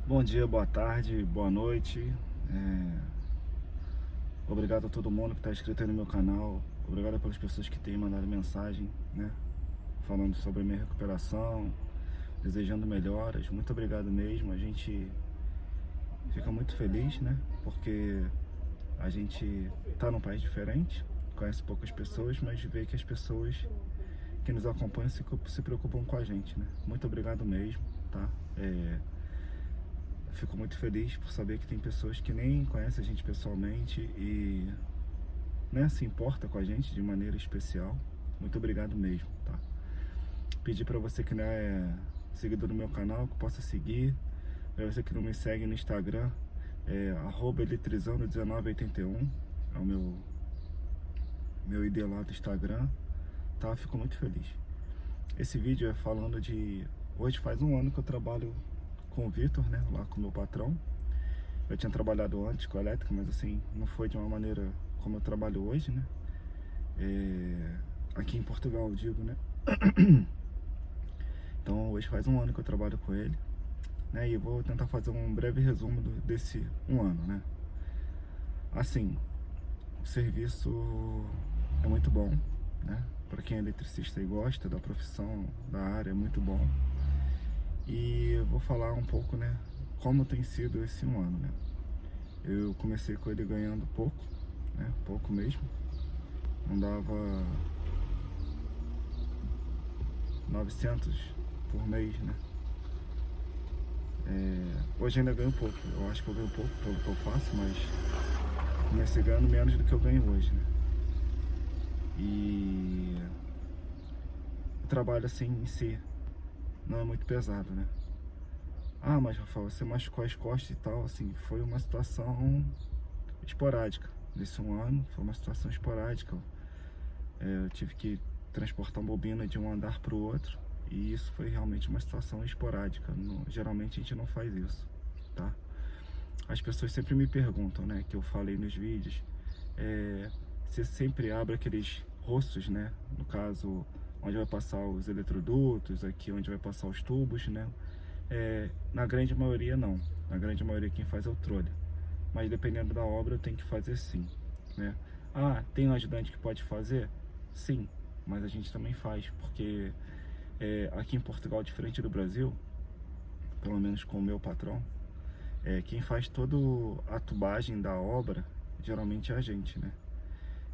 Bom dia, boa tarde, boa noite. Obrigado a todo mundo que está inscrito aí no meu canal. Obrigado pelas pessoas que têm mandado mensagem, né? Falando sobre a minha recuperação, desejando melhoras. Muito obrigado mesmo. A gente fica muito feliz, né? Porque a gente está num país diferente, conhece poucas pessoas, mas vê que as pessoas que nos acompanham se preocupam com a gente, né? Muito obrigado mesmo, tá? Fico muito feliz por saber que tem pessoas que nem conhecem a gente pessoalmente e, né, se importa com a gente de maneira especial. Muito obrigado mesmo, tá? Pedir para você que não é seguidor do meu canal, que possa seguir. Para você que não me segue no Instagram, @elitrizando1981, é o meu ID lá do Instagram, tá? Fico muito feliz. Esse vídeo é falando de... Hoje faz um ano que eu trabalho com o Vitor, né, lá com o meu patrão. Eu tinha trabalhado antes com a elétrica, mas assim, não foi de uma maneira como eu trabalho hoje, né? Aqui em Portugal, eu digo, né? Então, hoje faz um ano que eu trabalho com ele, né? E eu vou tentar fazer um breve resumo desse um ano, né? Assim, o serviço é muito bom, né? Para quem é eletricista e gosta da profissão, da área, é muito bom. E eu vou falar um pouco, né? Como tem sido esse um ano, né? Eu comecei com ele ganhando pouco, né? Pouco mesmo. Não dava 900 por mês, né? Hoje ainda ganho pouco, eu acho que eu ganho pouco pelo que eu faço, mas comecei ganhando menos do que eu ganho hoje, né? E o trabalho assim em si não é muito pesado, né? Ah, mas Rafael, você machucou as costas e tal, assim, foi uma situação esporádica. Nesse um ano, foi uma situação esporádica. Eu tive que transportar uma bobina de um andar para o outro, e isso foi realmente uma situação esporádica. Geralmente a gente não faz isso, tá? As pessoas sempre me perguntam, né, que eu falei nos vídeos, você sempre abre aqueles rostos, né, no caso, onde vai passar os eletrodutos, aqui onde vai passar os tubos, né? Na grande maioria não, na grande maioria quem faz é o trolha, mas dependendo da obra eu tenho que fazer sim, né? Ah, tem um ajudante que pode fazer? Sim, mas a gente também faz, porque aqui em Portugal, diferente do Brasil, pelo menos com o meu patrão, quem faz toda a tubagem da obra, geralmente é a gente, né?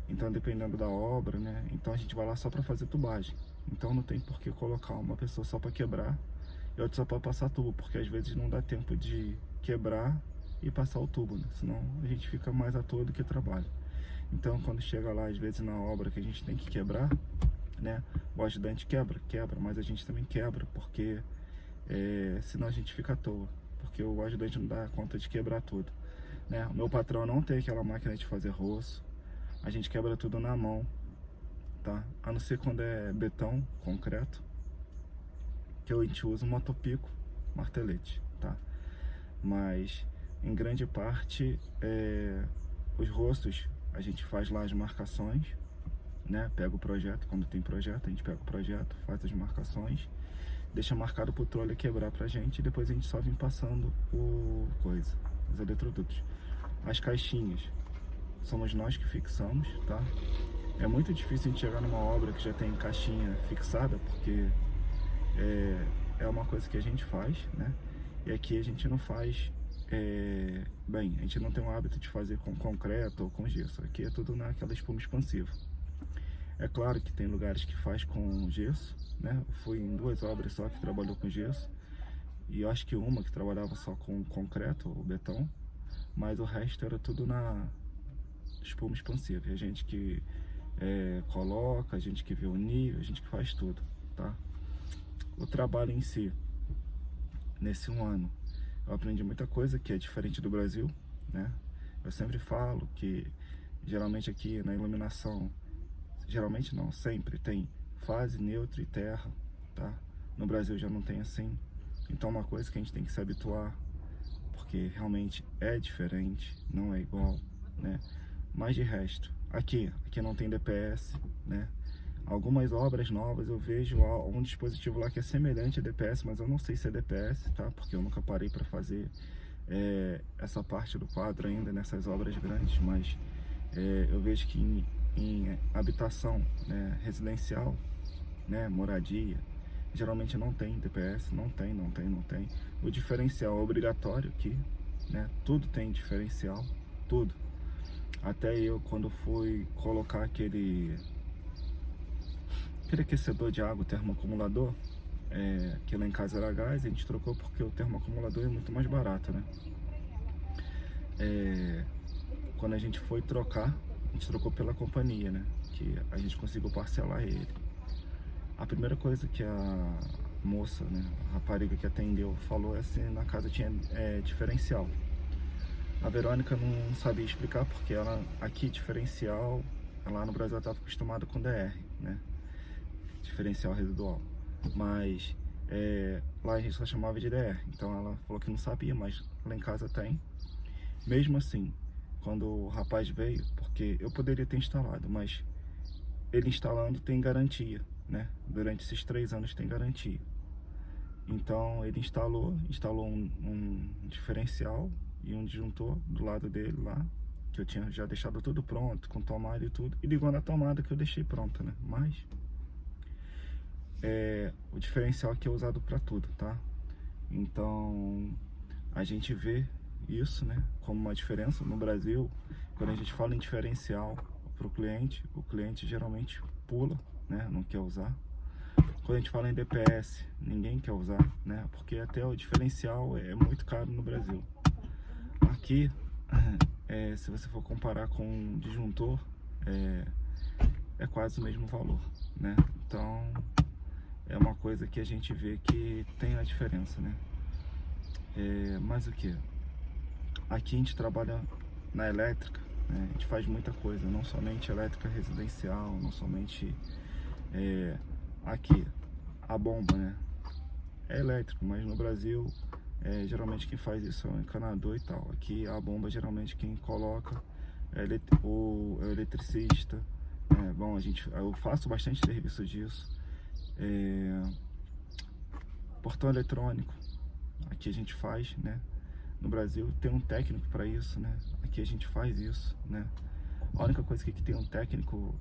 Então, dependendo da obra, né? Então a gente vai lá só para fazer tubagem. Então não tem por que colocar uma pessoa só para quebrar e outra só para passar tubo, porque às vezes não dá tempo de quebrar e passar o tubo, né? Senão a gente fica mais à toa do que trabalho. Então, quando chega lá, às vezes na obra que a gente tem que quebrar, né? O ajudante quebra, mas a gente também quebra, porque senão a gente fica à toa, porque o ajudante não dá conta de quebrar tudo, né? O meu patrão não tem aquela máquina de fazer roço, a gente quebra tudo na mão, tá? A não ser quando é betão, concreto, que a gente usa um motopico, martelete, tá? Mas em grande parte os rostos a gente faz lá as marcações, né? Pega o projeto, quando tem projeto a gente pega o projeto, faz as marcações, deixa marcado pro trolha quebrar pra gente e depois a gente só vem passando os eletrodutos. As caixinhas somos nós que fixamos, tá? É muito difícil a gente chegar numa obra que já tem caixinha fixada, porque é uma coisa que a gente faz, né? E aqui a gente não faz, bem, a gente não tem o hábito de fazer com concreto ou com gesso. Aqui é tudo naquela espuma expansiva. É claro que tem lugares que faz com gesso, né? Eu fui em 2 obras só que trabalhou com gesso, e eu acho que uma que trabalhava só com concreto ou betão, mas o resto era tudo na espuma expansiva. E a gente que coloca, a gente que vê o nível, a gente que faz tudo, tá? O trabalho em si, nesse um ano, eu aprendi muita coisa que é diferente do Brasil, né? Eu sempre falo que geralmente aqui na iluminação, geralmente não, sempre tem fase, neutro e terra, tá? No Brasil já não tem assim, então é uma coisa que a gente tem que se habituar, porque realmente é diferente, não é igual, né? Mas de resto, aqui não tem DPS, né? Algumas obras novas eu vejo um dispositivo lá que é semelhante a DPS, mas eu não sei se é DPS, tá? Porque eu nunca parei para fazer essa parte do quadro ainda nessas obras grandes, mas eu vejo que em habitação, né, residencial, né, moradia, geralmente não tem DPS, não tem. O diferencial é obrigatório aqui, né? Tudo tem diferencial, tudo. Até eu, quando fui colocar aquele aquecedor de água, termoacumulador, que lá em casa era gás, a gente trocou porque o termoacumulador é muito mais barato, né? Quando a gente foi trocar, a gente trocou pela companhia, né? Que a gente conseguiu parcelar ele. A primeira coisa que a moça, né, a rapariga que atendeu, falou assim, na casa tinha diferencial. A Verônica não sabia explicar porque ela, aqui diferencial, lá no Brasil ela estava acostumada com DR, né? Diferencial residual. Mas lá a gente só chamava de DR. Então ela falou que não sabia, mas lá em casa tem. Mesmo assim, quando o rapaz veio, porque eu poderia ter instalado, mas ele instalando tem garantia, né? Durante esses 3 anos tem garantia. Então ele instalou um diferencial e um disjuntor do lado dele lá, que eu tinha já deixado tudo pronto, com tomada e tudo, e ligou na tomada que eu deixei pronta, né? Mas o diferencial aqui é usado para tudo, tá? Então a gente vê isso, né, como uma diferença. No Brasil, quando a gente fala em diferencial para o cliente geralmente pula, né, não quer usar. Quando a gente fala em DPS, ninguém quer usar, né, porque até o diferencial é muito caro no Brasil. Aqui, se você for comparar com um disjuntor, é quase o mesmo valor, né? Então é uma coisa que a gente vê que tem a diferença, né? Mas o que? Aqui a gente trabalha na elétrica, né? A gente faz muita coisa, não somente elétrica residencial, não somente aqui a bomba, né? É elétrico, mas no Brasil geralmente quem faz isso é o encanador e tal. Aqui a bomba geralmente quem coloca é o eletricista. Bom, eu faço bastante serviço disso. Portão eletrônico, aqui a gente faz, né? No Brasil tem um técnico para isso, né? Aqui a gente faz isso, né? A única coisa que tem um técnico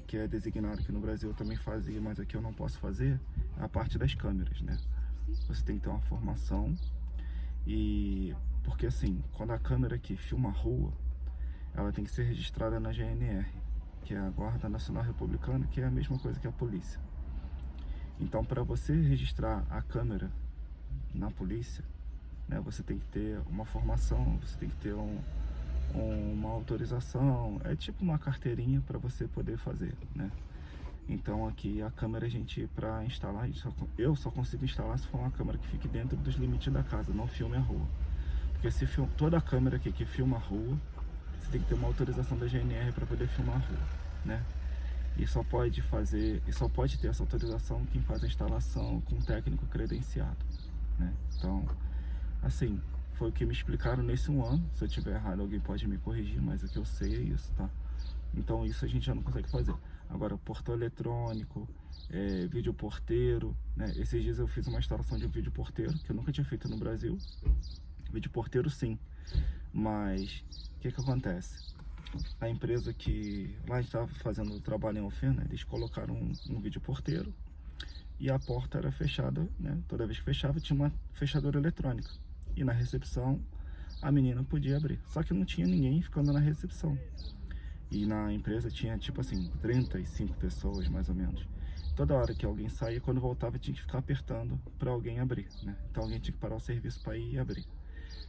que é designado aqui no Brasil eu também fazia, mas aqui eu não posso fazer, é a parte das câmeras, né? Você tem que ter uma formação, e porque assim, quando a câmera aqui filma a rua, ela tem que ser registrada na GNR, que é a Guarda Nacional Republicana, que é a mesma coisa que a polícia. Então, para você registrar a câmera na polícia, né, você tem que ter uma formação, você tem que ter uma autorização, é tipo uma carteirinha para você poder fazer, né? Então aqui a câmera, a gente, para instalar, eu só consigo instalar se for uma câmera que fique dentro dos limites da casa, não filme a rua. Porque se toda a câmera aqui que filma a rua, você tem que ter uma autorização da GNR para poder filmar a rua, né? E só pode ter essa autorização quem faz a instalação com um técnico credenciado, né? Então, assim, foi o que me explicaram nesse 1 ano. Se eu tiver errado, alguém pode me corrigir, mas o que eu sei é isso, tá? Então isso a gente já não consegue fazer. Agora, portão eletrônico, vídeo porteiro, né? Esses dias eu fiz uma instalação de um vídeo porteiro, que eu nunca tinha feito no Brasil. Vídeo porteiro sim, mas o que acontece? A empresa que lá estava fazendo o trabalho em oficina, eles colocaram um vídeo porteiro e a porta era fechada, né? Toda vez que fechava tinha uma fechadura eletrônica, e na recepção a menina podia abrir, só que não tinha ninguém ficando na recepção, e na empresa tinha tipo assim 35 pessoas mais ou menos. Toda hora que alguém saía, quando voltava tinha que ficar apertando para alguém abrir, né? Então alguém tinha que parar o serviço para ir e abrir.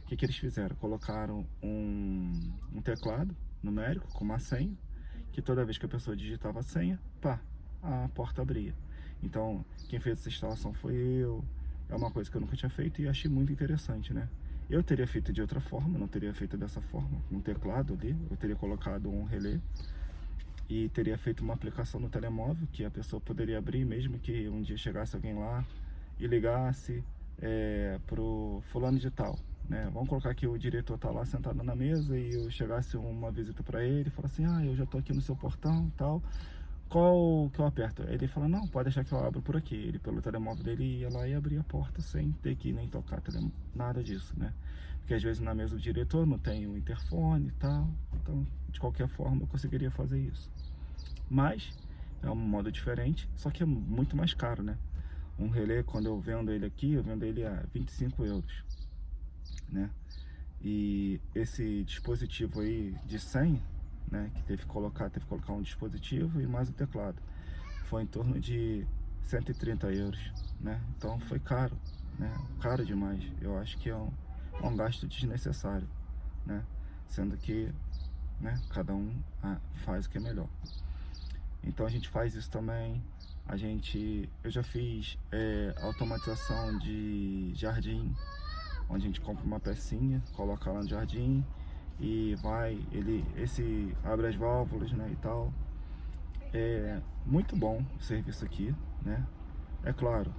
O que eles fizeram? Colocaram um teclado numérico com uma senha, que toda vez que a pessoa digitava a senha, pá, a porta abria. Então, quem fez essa instalação foi eu. É uma coisa que eu nunca tinha feito e achei muito interessante, né? Eu teria feito de outra forma, não teria feito dessa forma, com um teclado ali. Eu teria colocado um relé e teria feito uma aplicação no telemóvel que a pessoa poderia abrir, mesmo que um dia chegasse alguém lá e ligasse pro fulano de tal, né? Vamos colocar que o diretor tá lá sentado na mesa e eu chegasse uma visita para ele e falasse assim: eu já tô aqui no seu portão, tal, qual que eu aperto? Ele fala, não, pode deixar que eu abro por aqui. Ele, pelo telemóvel dele, ia lá e abria a porta sem ter que nem tocar nada disso, né? Porque às vezes na mesa do diretor não tem o interfone e tal. Então, de qualquer forma, eu conseguiria fazer isso. Mas é um modo diferente, só que é muito mais caro, né? Um relé, quando eu vendo ele aqui, eu vendo ele a 25 euros, né? E esse dispositivo aí de 100, né, que teve que colocar um dispositivo e mais o teclado, foi em torno de 130 euros, né? Então foi caro, né? Caro demais. Eu acho que é um gasto desnecessário, né? Sendo que, né, cada um faz o que é melhor. Então a gente faz isso também. Eu já fiz automatização de jardim, onde a gente compra uma pecinha, coloca lá no jardim e esse abre as válvulas, né, e tal. É muito bom o serviço aqui, né? É claro,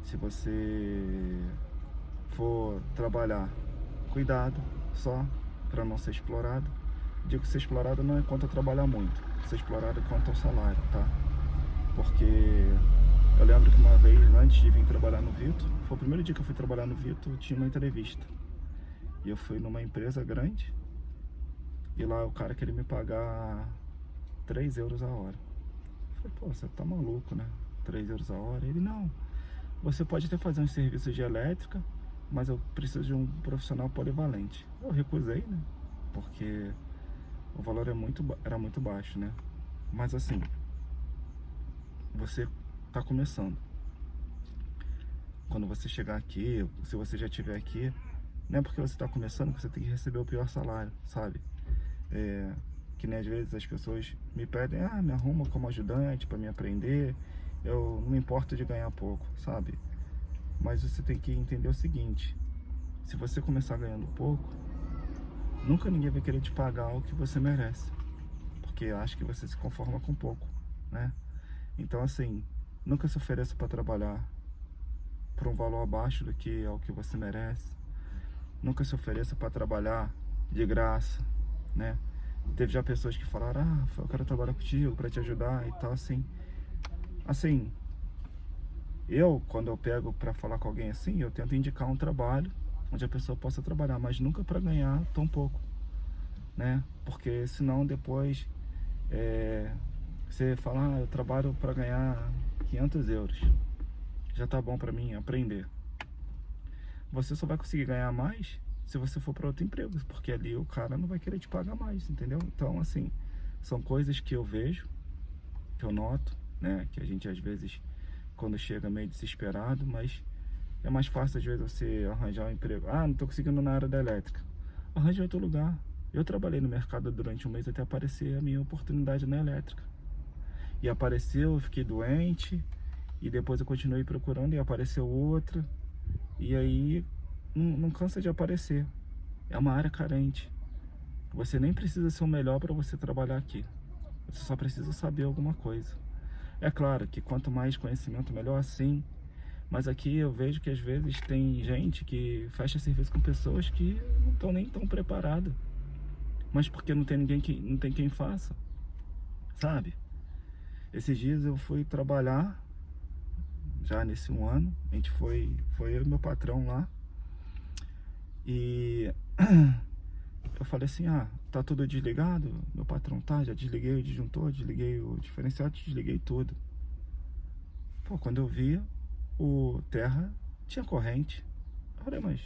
se você for trabalhar, cuidado só para não ser explorado. Digo que ser explorado não é quanto a trabalhar muito, ser explorado é quanto ao salário, tá? Porque eu lembro que uma vez, antes de vir trabalhar no Vito, foi o primeiro dia que eu fui trabalhar no Vito, tinha uma entrevista. E eu fui numa empresa grande, e lá o cara queria me pagar 3 euros a hora. Eu falei, pô, você tá maluco, né? 3 euros a hora? Ele, não, você pode até fazer um serviço de elétrica, mas eu preciso de um profissional polivalente. Eu recusei, né? Porque o valor era muito baixo, né? Mas assim, você tá começando. Quando você chegar aqui, se você já estiver aqui, não é porque você está começando que você tem que receber o pior salário, sabe? Que nem às vezes as pessoas me pedem, me arruma como ajudante para me aprender, eu não me importo de ganhar pouco, sabe? Mas você tem que entender o seguinte, se você começar ganhando pouco, nunca ninguém vai querer te pagar o que você merece, porque acha que você se conforma com pouco, né? Então assim, nunca se ofereça para trabalhar por um valor abaixo do que é o que você merece. Nunca se ofereça para trabalhar de graça, né? Teve já pessoas que falaram, eu quero trabalhar contigo para te ajudar e tal, assim. Assim, quando eu pego para falar com alguém assim, eu tento indicar um trabalho onde a pessoa possa trabalhar, mas nunca para ganhar tão pouco, né? Porque senão depois você fala, eu trabalho para ganhar 500 euros. Já tá bom para mim aprender. Você só vai conseguir ganhar mais se você for para outro emprego, porque ali o cara não vai querer te pagar mais, entendeu? Então, assim, são coisas que eu vejo, que eu noto, né? Que a gente às vezes, quando chega meio desesperado, mas é mais fácil às vezes você arranjar um emprego. Não tô conseguindo na área da elétrica. Arranje em outro lugar. Eu trabalhei no mercado durante um mês até aparecer a minha oportunidade na elétrica. E apareceu, eu fiquei doente, e depois eu continuei procurando e apareceu outra. E aí não cansa de aparecer. É uma área carente. Você nem precisa ser o melhor para você trabalhar aqui. Você só precisa saber alguma coisa. É claro que quanto mais conhecimento, melhor, sim. Mas aqui eu vejo que às vezes tem gente que fecha serviço com pessoas que não estão nem tão preparadas. Mas porque não tem ninguém não tem quem faça. Sabe? Esses dias eu fui trabalhar, já nesse um ano, a gente foi eu e meu patrão lá. E eu falei assim, tá tudo desligado? Meu patrão, tá, já desliguei o disjuntor, desliguei o diferencial, desliguei tudo. Pô, quando eu vi, o terra tinha corrente. Eu falei, mas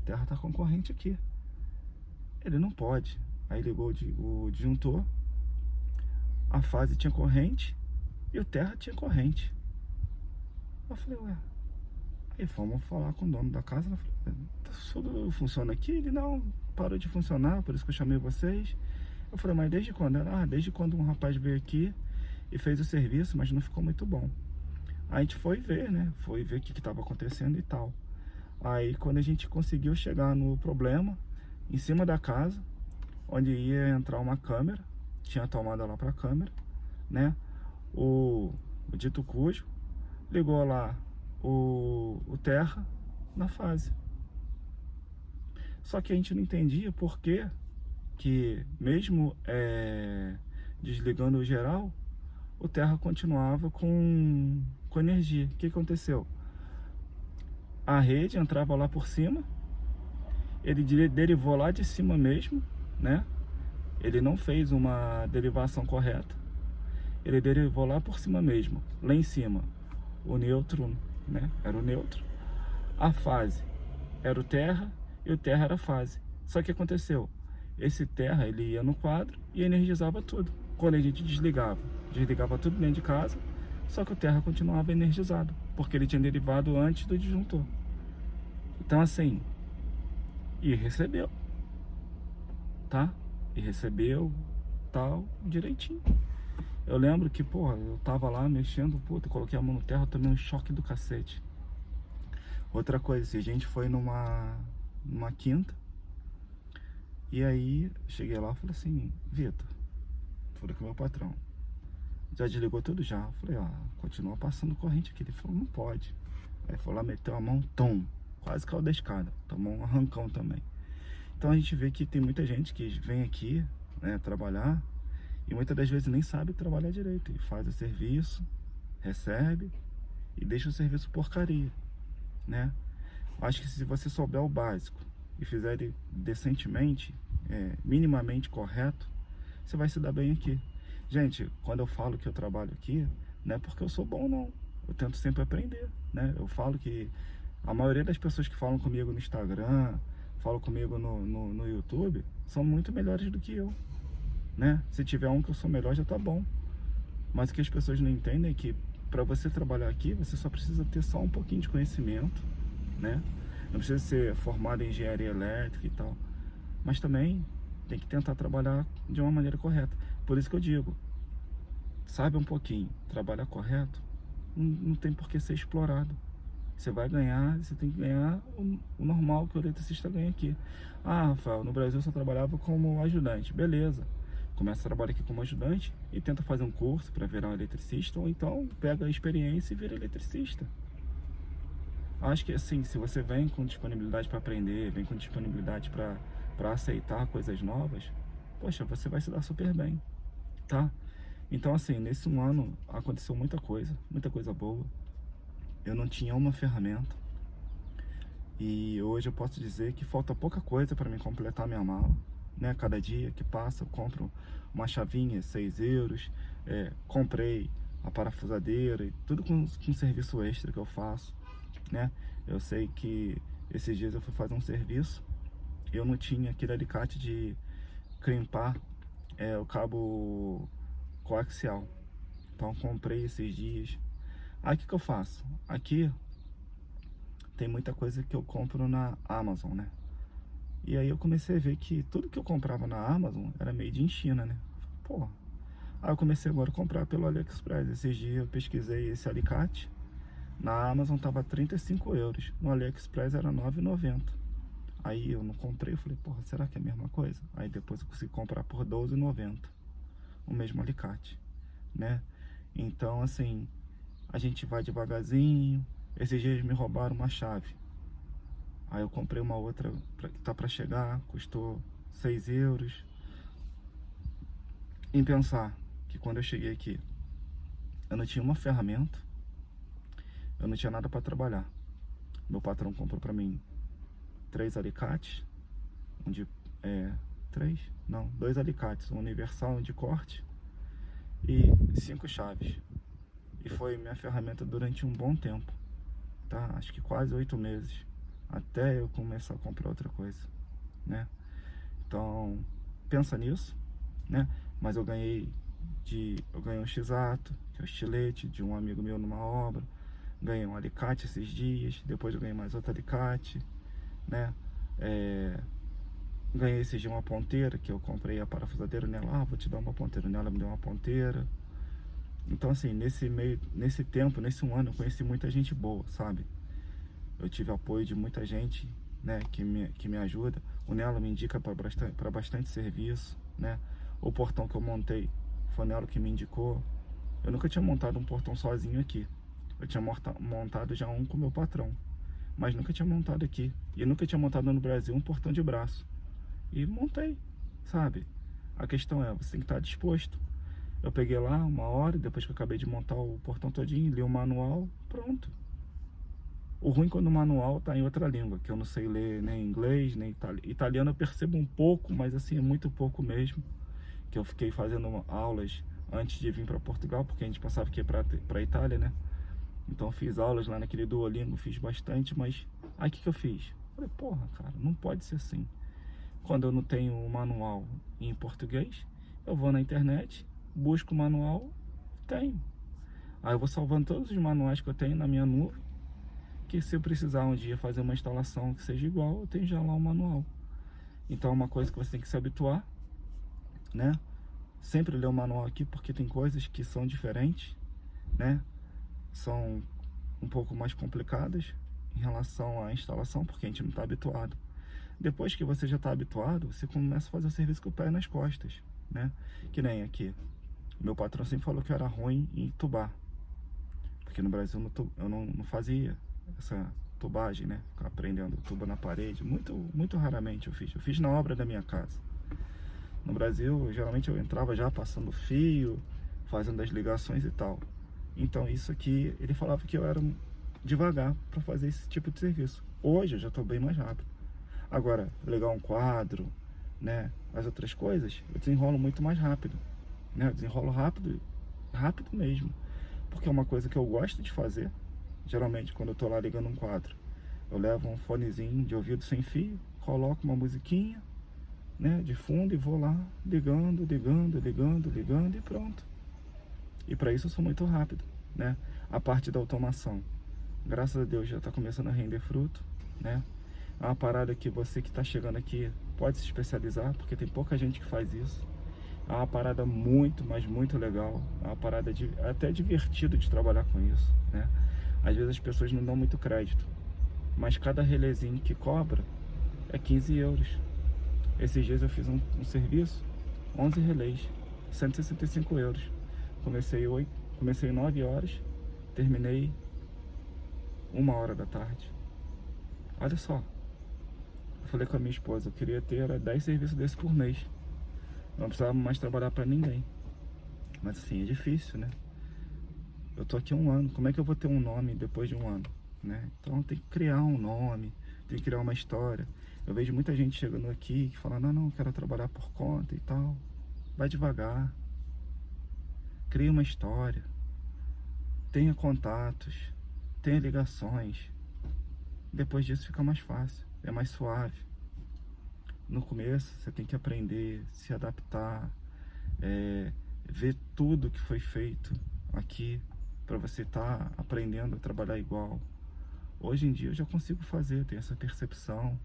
terra tá com corrente aqui. Ele não pode. Aí ligou o disjuntor, a fase tinha corrente e o terra tinha corrente. Eu falei, ué. Aí fomos falar com o dono da casa. Eu falei, tudo funciona aqui? Ele, não, parou de funcionar, por isso que eu chamei vocês. Eu falei, mas desde quando? Desde quando um rapaz veio aqui e fez o serviço, mas não ficou muito bom. Aí a gente foi ver, né? Foi ver o que estava acontecendo e tal. Aí quando a gente conseguiu chegar no problema, em cima da casa, onde ia entrar uma câmera, tinha tomada lá para a câmera, né? O dito cujo ligou lá o terra na fase. Só que a gente não entendia por que mesmo desligando o geral, o terra continuava com energia. O que aconteceu? A rede entrava lá por cima, ele derivou lá de cima mesmo, né? Ele não fez uma derivação correta, ele derivou lá por cima mesmo, lá em cima. O neutro, né? Era o neutro. A fase era o terra e o terra era a fase. Só que aconteceu? Esse terra, ele ia no quadro e energizava tudo. Quando a gente desligava tudo dentro de casa, só que o terra continuava energizado, porque ele tinha derivado antes do disjuntor. Então assim, e recebeu, tá? E recebeu tal, direitinho. Eu lembro que, porra, eu tava lá mexendo, puta, coloquei a mão no terra, tomei um choque do cacete. Outra coisa, se a gente foi numa quinta, e aí cheguei lá e falei assim, Vitor, falei com o meu patrão, já desligou tudo já? Eu falei, continua passando corrente aqui. Ele falou, não pode. Aí foi lá, meteu a mão, tom, quase caiu da escada, tomou um arrancão também. Então a gente vê que tem muita gente que vem aqui, né, trabalhar, e muitas das vezes nem sabe trabalhar direito, e faz o serviço, recebe e deixa o serviço porcaria, né? Acho que se você souber o básico e fizer ele decentemente, minimamente correto, você vai se dar bem aqui. Gente, quando eu falo que eu trabalho aqui, não é porque eu sou bom não, eu tento sempre aprender, né? Eu falo que a maioria das pessoas que falam comigo no Instagram, falam comigo no YouTube, são muito melhores do que eu, né? Se tiver um que eu sou melhor, já tá bom. Mas o que as pessoas não entendem é que para você trabalhar aqui, você só precisa ter só um pouquinho de conhecimento, né? Não precisa ser formado em engenharia elétrica e tal, mas também tem que tentar trabalhar de uma maneira correta. Por isso que eu digo, sabe um pouquinho, trabalhar correto, não tem por que ser explorado. Você vai ganhar, você tem que ganhar o normal que o eletricista ganha aqui. Rafael, no Brasil eu só trabalhava como ajudante. Beleza, começa a trabalhar aqui como ajudante e tenta fazer um curso para virar um eletricista, ou então pega a experiência e vira eletricista. Acho que assim, se você vem com disponibilidade para aprender, vem com disponibilidade para aceitar coisas novas, poxa, você vai se dar super bem, tá? Então assim, nesse um ano aconteceu muita coisa boa. Eu não tinha uma ferramenta e hoje eu posso dizer que falta pouca coisa para me completar minha mala, né? Cada dia que passa eu compro uma chavinha, 6 euros, comprei a parafusadeira e tudo com serviço extra que eu faço, né? Eu sei que esses dias eu fui fazer um serviço e eu não tinha aquele alicate de crimpar o cabo coaxial, então comprei esses dias. Aí o que eu faço? Aqui tem muita coisa que eu compro na Amazon, né? E aí eu comecei a ver que tudo que eu comprava na Amazon era made in China, né? Pô, aí eu comecei agora a comprar pelo AliExpress. Esses dias eu pesquisei esse alicate, na Amazon tava 35 euros, no AliExpress era 9,90. Aí eu não comprei, eu falei, porra, será que é a mesma coisa? Aí depois eu consegui comprar por 12,90 o mesmo alicate, né? Então assim, a gente vai devagarzinho. Esses dias me roubaram uma chave, aí eu comprei uma outra que tá para chegar, custou 6 euros. Em pensar que quando eu cheguei aqui eu não tinha uma ferramenta, eu não tinha nada para trabalhar. Meu patrão comprou para mim 3 alicates, dois alicates, um universal, um de corte e 5 chaves. E foi minha ferramenta durante um bom tempo, tá? Acho que quase 8 meses, até eu começar a comprar outra coisa, né? Então, pensa nisso, né? Mas eu ganhei um X-Ato, que é o estilete de um amigo meu numa obra. Ganhei um alicate esses dias, depois eu ganhei mais outro alicate, né? Ganhei esses dias uma ponteira, que eu comprei a parafusadeira nela. Vou te dar uma ponteira. Nela me deu uma ponteira. Então assim, nesse tempo, nesse um ano, eu conheci muita gente boa, sabe? Eu tive apoio de muita gente, né, que me ajuda. O Nelo me indica para bastante serviço, né? O portão que eu montei foi o Nelo que me indicou. Eu nunca tinha montado um portão sozinho aqui. Eu tinha montado já um com meu patrão, mas nunca tinha montado aqui. E nunca tinha montado no Brasil um portão de braço. E montei, sabe? A questão é, você tem que estar disposto. Eu peguei lá 1 hora, depois que eu acabei de montar o portão todinho, li o manual, pronto. O ruim quando o manual tá em outra língua, que eu não sei ler nem inglês, nem italiano. Italiano eu percebo um pouco, mas assim, é muito pouco mesmo. Que eu fiquei fazendo aulas antes de vir para Portugal, porque a gente pensava que ia para Itália, né? Então eu fiz aulas lá naquele Duolingo, fiz bastante, mas aí o que eu fiz? Falei, porra, cara, não pode ser assim. Quando eu não tenho o manual em português, eu vou na internet, busco o manual, tenho. Aí eu vou salvando todos os manuais que eu tenho na minha nuvem, que se eu precisar um dia fazer uma instalação que seja igual, eu tenho já lá o manual. Então é uma coisa que você tem que se habituar, né? Sempre ler o manual aqui, porque tem coisas que são diferentes, né? São um pouco mais complicadas em relação à instalação, porque a gente não está habituado. Depois que você já está habituado, você começa a fazer o serviço com o pé nas costas, né? Que nem aqui. Meu patrão sempre falou que eu era ruim em tubar, porque no Brasil eu não fazia essa tubagem, né? Ficar prendendo tubo na parede. Muito raramente eu fiz. Eu fiz na obra da minha casa. No Brasil, geralmente eu entrava já passando fio, fazendo as ligações e tal. Então isso aqui, ele falava que eu era devagar para fazer esse tipo de serviço. Hoje eu já estou bem mais rápido. Agora, ligar um quadro, né, as outras coisas, eu desenrolo muito mais rápido, né? Eu desenrolo rápido, rápido mesmo. Porque é uma coisa que eu gosto de fazer. Geralmente quando eu tô lá ligando um quadro, eu levo um fonezinho de ouvido sem fio, coloco uma musiquinha, né, de fundo e vou lá ligando e pronto. E para isso eu sou muito rápido, né? A parte da automação, graças a Deus já está começando a render fruto, né? É uma parada que você que está chegando aqui pode se especializar, porque tem pouca gente que faz isso. É uma parada muito, mas muito legal. É uma parada até divertido de trabalhar com isso, né? Às vezes as pessoas não dão muito crédito, mas cada relezinho que cobra é 15 euros. Esses dias eu fiz um serviço, 11 relés, 165 euros. Comecei 9 horas, terminei 1 hora da tarde. Olha só, eu falei com a minha esposa, eu queria ter 10 serviços desses por mês. Não precisava mais trabalhar para ninguém. Mas assim, é difícil, né? Eu tô aqui 1 ano, como é que eu vou ter um nome depois de 1 ano, né? Então tem que criar um nome, tem que criar uma história. Eu vejo muita gente chegando aqui que fala, não, quero trabalhar por conta e tal. Vai devagar. Cria uma história. Tenha contatos. Tenha ligações. Depois disso fica mais fácil, é mais suave. No começo você tem que aprender, se adaptar, ver tudo que foi feito aqui, para você estar aprendendo a trabalhar igual. Hoje em dia eu já consigo fazer, eu tenho essa percepção,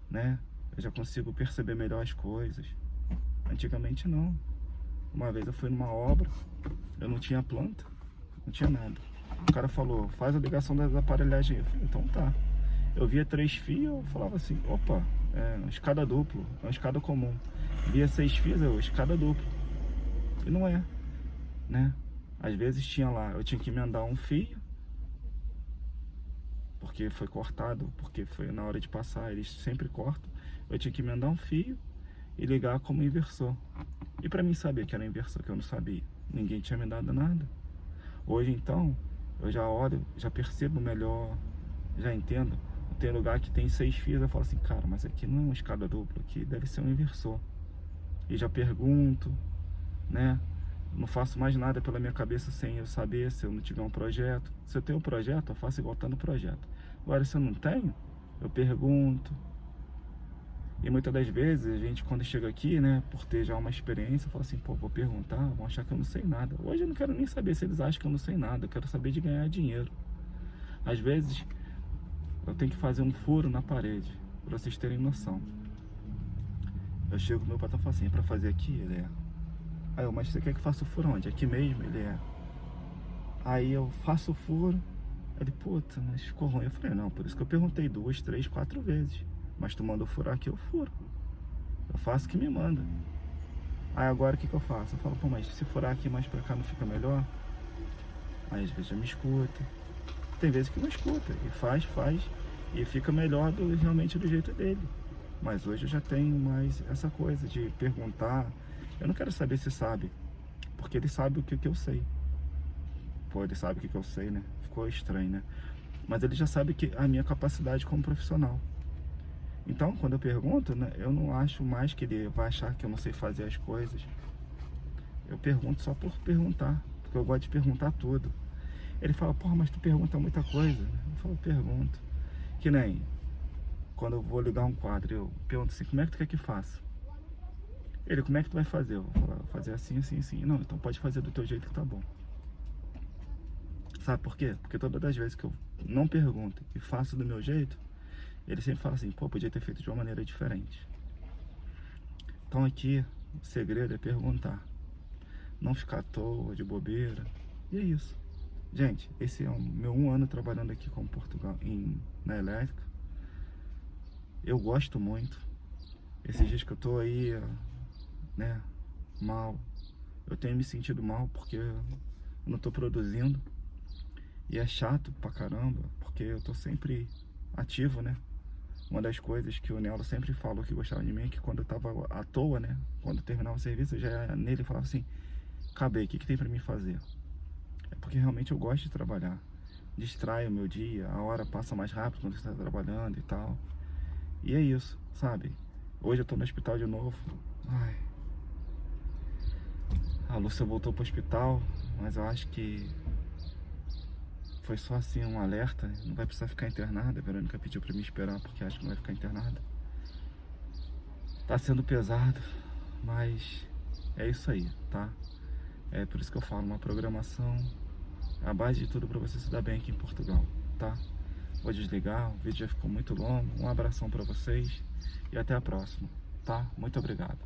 né? Eu já consigo perceber melhor as coisas. Antigamente não. Uma vez eu fui numa obra, eu não tinha planta, não tinha nada. O cara falou, faz a ligação das aparelhagens. Eu falei, então tá. Eu via 3 fios, eu falava assim, opa, é uma escada duplo, é uma escada comum. Via 6 fios, escada duplo. E não é, né? Às vezes tinha lá, eu tinha que emendar um fio, porque foi cortado, porque foi na hora de passar, eles sempre cortam. Eu tinha que emendar um fio e ligar como inversor. E para mim saber que era inversor, que eu não sabia, ninguém tinha me dado nada. Hoje então, eu já olho, já percebo melhor, já entendo. Tem lugar que tem 6 fios, eu falo assim, cara, mas aqui não é uma escada dupla, aqui deve ser um inversor. E já pergunto, né? Não faço mais nada pela minha cabeça sem eu saber, se eu não tiver um projeto. Se eu tenho um projeto, eu faço igual tá no projeto. Agora, se eu não tenho, eu pergunto. E muitas das vezes, a gente quando chega aqui, né, por ter já uma experiência, fala assim, pô, vou perguntar, vão achar que eu não sei nada. Hoje eu não quero nem saber se eles acham que eu não sei nada, eu quero saber de ganhar dinheiro. Às vezes, eu tenho que fazer um furo na parede, para vocês terem noção. Eu chego, meu patrão fala assim, é pra fazer aqui? Ele é. Aí eu, mas você quer que faça o furo onde? Aqui mesmo? Ele é. Aí eu faço o furo, ele, puta, mas ficou ruim. Eu falei, não, por isso que eu perguntei 2, 3, 4 vezes. Mas tu mandou furar aqui, eu furo. Eu faço o que me manda. Aí agora o que eu faço? Eu falo, pô, mas se furar aqui mais pra cá não fica melhor? Aí às vezes já me escuta. Tem vezes que não escuta. E faz. E fica melhor realmente do jeito dele. Mas hoje eu já tenho mais essa coisa de perguntar. Eu não quero saber se sabe. porque ele sabe o que eu sei. Pô, ele sabe o que eu sei, né? Ficou estranho, né? Mas ele já sabe que a minha capacidade como profissional. Então, quando eu pergunto, né, eu não acho mais que ele vai achar que eu não sei fazer as coisas. Eu pergunto só por perguntar, porque eu gosto de perguntar tudo. Ele fala, porra, mas tu pergunta muita coisa. Eu falo, pergunto. Que nem quando eu vou ligar um quadro, eu pergunto assim, como é que tu quer que faça? Ele, como é que tu vai fazer? Eu vou falar, vou fazer assim, assim, assim. Não, então pode fazer do teu jeito que tá bom. Sabe por quê? Porque todas as vezes que eu não pergunto e faço do meu jeito, ele sempre fala assim, pô, podia ter feito de uma maneira diferente. Então aqui, o segredo é perguntar. Não ficar à toa, de bobeira. E é isso. Gente, esse é o meu 1 ano trabalhando aqui com Portugal, na elétrica. Eu gosto muito. Esses dias que eu tô aí, né, mal. Eu tenho me sentido mal porque eu não tô produzindo. E é chato pra caramba, porque eu tô sempre ativo, né? Uma das coisas que o Nelo sempre falou que gostava de mim é que quando eu tava à toa, né? Quando eu terminava o serviço, eu já ia nele e falava assim, acabei, o que tem pra mim fazer? É porque realmente eu gosto de trabalhar. Distrai o meu dia, a hora passa mais rápido quando você está trabalhando e tal. E é isso, sabe? Hoje eu tô no hospital de novo. Ai. A Lúcia voltou pro hospital, mas eu acho que foi só assim um alerta. Não vai precisar ficar internada. A Verônica pediu pra me esperar porque acho que não vai ficar internada. Tá sendo pesado, mas é isso aí, tá? É por isso que eu falo, uma programação a base de tudo para você se dar bem aqui em Portugal, tá? Vou desligar, o vídeo já ficou muito longo. Um abração para vocês e até a próxima, tá? Muito obrigado.